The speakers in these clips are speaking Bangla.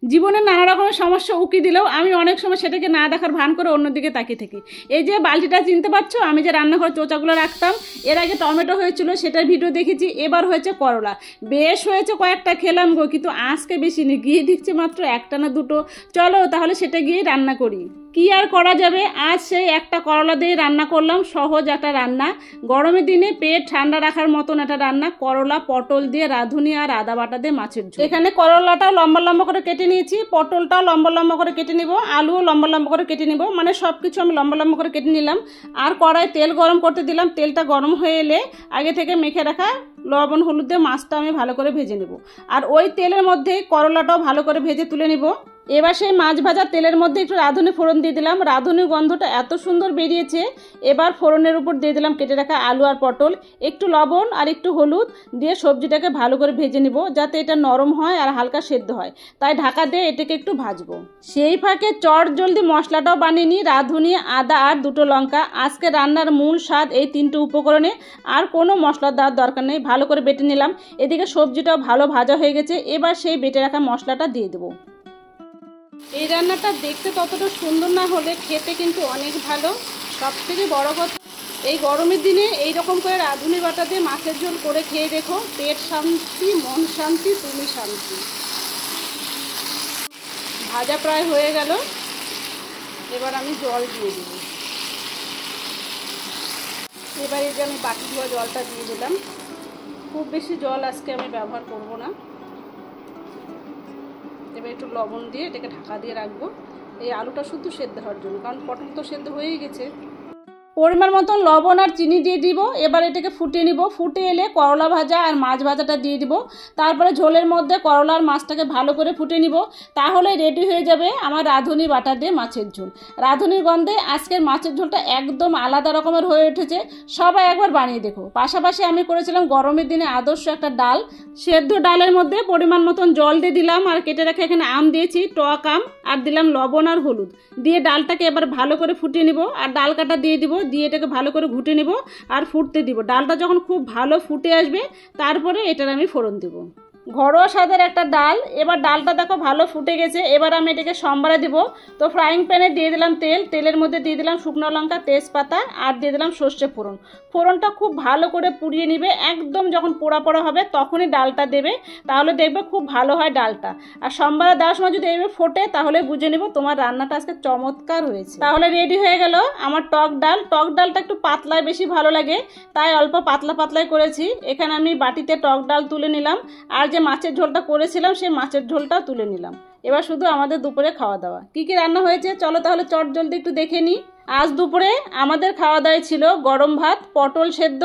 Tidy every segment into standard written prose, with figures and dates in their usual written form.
জীবনে নানা রকমের সমস্যা উকি দিলেও আমি অনেক সময় সেটাকে না দেখার ভান করে অন্যদিকে তাকিয়ে থাকি। এই যে বালতিটা চিনতে পারছো, আমি যে রান্নাঘরে চোচাগুলো রাখতাম, এর আগে টমেটো হয়েছিল, সেটার ভিডিও দেখেছি। এবার হয়েছে করলা, বেশ হয়েছে, কয়েকটা খেলাম গো, কিন্তু আজকে বেশি নেই, গিয়ে দেখছি মাত্র একটা না দুটো। চলো তাহলে সেটা গিয়ে রান্না করি। কি আর করা যাবে, আজ সেই একটা করলা দিয়ে রান্না করলাম, সহজ একটা রান্না, গরমের দিনে পেট ঠান্ডা রাখার মতন একটা রান্না। করলা পটল দিয়ে রাঁধুনি আর আদা বাটা দিয়ে মাছের ঝোল। এখানে করলাটাও লম্বা লম্বা করে কেটে নিয়েছি, পটলটাও লম্বা লম্বা করে কেটে নিব, আলুও লম্বা লম্বা করে কেটে নিব, মানে সব কিছু আমি লম্বা লম্বা করে কেটে নিলাম। আর কড়াই তেল গরম করতে দিলাম, তেলটা গরম হয়ে এলে আগে থেকে মেখে রাখা লবণ হলুদ দিয়ে মাছটা আমি ভালো করে ভেজে নেব। আর ওই তেলের মধ্যে করলাটাও ভালো করে ভেজে তুলে নিব। এবার সেই মাছ ভাজা তেলের মধ্যে একটু রাঁধুনি ফোড়ন দিয়ে দিলাম, রাঁধুনির গন্ধটা এত সুন্দর বেরিয়েছে। এবার ফোড়নের উপর দিয়ে দিলাম কেটে রাখা আলু আর পটল, একটু লবণ আর একটু হলুদ দিয়ে সবজিটাকে ভালো করে ভেজে নিব, যাতে এটা নরম হয় আর হালকা সেদ্ধ হয়, তাই ঢাকা দিয়ে এটাকে একটু ভাজবো। সেই ফাঁকে চট জলদি মশলাটাও বানিয়ে নিই, রাঁধুনি, আদা আর দুটো লঙ্কা। আজকে রান্নার মূল স্বাদ এই তিনটে উপকরণে, আর কোনো মশলা দেওয়ার দরকার নেই। ভালো করে বেটে নিলাম, এদিকে সবজিটাও ভালো ভাজা হয়ে গেছে। এবার সেই বেটে রাখা মশলাটা দিয়ে দেবো। এই রান্নাটা দেখতে ততটা সুন্দর না হলে খেতে কিন্তু অনেক ভালো। সব থেকে বড় কথা, এই গরমের দিনে এই রকম করে রাঁধুনি বাটা দিয়ে মাছের ঝোল করে খেয়ে দেখো, পেট শান্তি, মন শান্তি, তুমি শান্তি। ভাজা প্রায় হয়ে গেল, এবার আমি জল দিয়ে দেব। এবার এই যে আমি বাটি ধোয়া জলটা দিয়ে দিলাম, খুব বেশি জল আজকে আমি ব্যবহার করব না। এবার একটু লবণ দিয়ে এটাকে ঢাকা দিয়ে রাখবো, এই আলুটা শুধু সেদ্ধ হওয়ার জন্য, কারণ পটল তো সেদ্ধ হয়েই গেছে। পরিমাণ মতো লবণ আর চিনি দিয়ে দিব। এবার এটাকে ফুটিয়ে নিব, ফুটে এলে করলা ভাজা আর মাছ ভাজাটা দিয়ে দিব। তারপরে ঝোলের মধ্যে করলা আর মাছটাকে ভালো করে ফুটে নিব, তাহলে রেডি হয়ে যাবে আমার রাঁধুনি বাটা দিয়ে মাছের ঝোল। রাঁধুনির গন্ধে আজকের মাছের ঝোলটা একদম আলাদা রকমের হয়ে উঠেছে, সবাই একবার বানিয়ে দেখো। পাশাপাশি আমি করেছিলাম গরমের দিনে আদর্শ একটা ডাল, সেদ্ধ ডালের মধ্যে পরিমাণ মতন জল দিয়ে দিলাম, আর কেটে রাখা এখানে আম দিয়েছি, টক আম, আর দিলাম লবণ আর হলুদ দিয়ে ডালটাকে এবার ভালো করে ফুটিয়ে নিব। আর ডাল কাটা দিয়ে দিব, দিয়ে এটাকে ভালো করে ঘুটে নিব আর ফুটতে দিব। ডালটা যখন খুব ভালো ফুটে আসবে তারপরে এটার আমি ফোড়ন দিব। ঘরোয়া স্বাদের একটা ডাল। এবার ডালটা দেখো ভালো ফুটে গেছে, এবার আমি এটাকে সম্বারে দিব। তো ফ্রাইং প্যানে দিয়ে দিলাম তেল, তেলের মধ্যে দিয়ে দিলাম শুকনো লঙ্কা, তেজপাতা, আর দিয়ে দিলাম সর্ষে ফোড়ন। ফোড়নটা খুব ভালো করে পুড়িয়ে নিবে, একদম যখন পোড়া পোড়া হবে তখনই ডালটা দেবে, তাহলে দেখবে খুব ভালো হয় ডালটা। আর সম্বারে দেওয়ার সময় যদি এইভাবে ফোটে তাহলে বুঝে নিব তোমার রান্নাটা আজকে চমৎকার হয়েছে। তাহলে রেডি হয়ে গেল আমার টক ডাল। টক ডালটা একটু পাতলায় বেশি ভালো লাগে, তাই অল্প পাতলা পাতলাই করেছি। এখানে আমি বাটিতে টক ডাল তুলে নিলাম, আর যে মাছের ঝোলটা করেছিলাম সেই মাছের ঝোলটা তুলে নিলাম। এবার শুধু আমাদের দুপুরে খাওয়া দাওয়া। কি কি রান্না হয়েছে চলো তাহলে চট জলদি একটু দেখে নিই। আজ দুপুরে আমাদের খাওয়া দাওয়ায় ছিল গরম ভাত, পটল সেদ্ধ,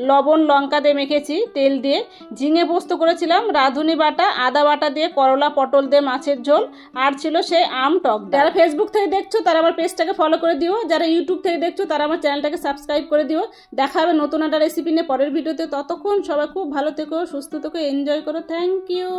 লবণ লঙ্কা দিয়ে মেখেছি তেল দিয়ে, ঝিঙে পোস্ত করেছিলাম, রাঁধুনি বাটা, আদা বাটা দিয়ে করলা পটল দিয়ে মাছের ঝোল, আর ছিল সেই আম টক ডাল। যারা ফেসবুক থেকে দেখছো তারা আমার পেজটাকে ফলো করে দিও, যারা ইউটিউব থেকে দেখছো তারা আমার চ্যানেলটাকে সাবস্ক্রাইব করে দিও। দেখা হবে নতুন একটা রেসিপি নিয়ে পরের ভিডিওতে। ততক্ষণ সবাই খুব ভালো থেকো, সুস্থ থেকো, এনজয় করো। Thank you.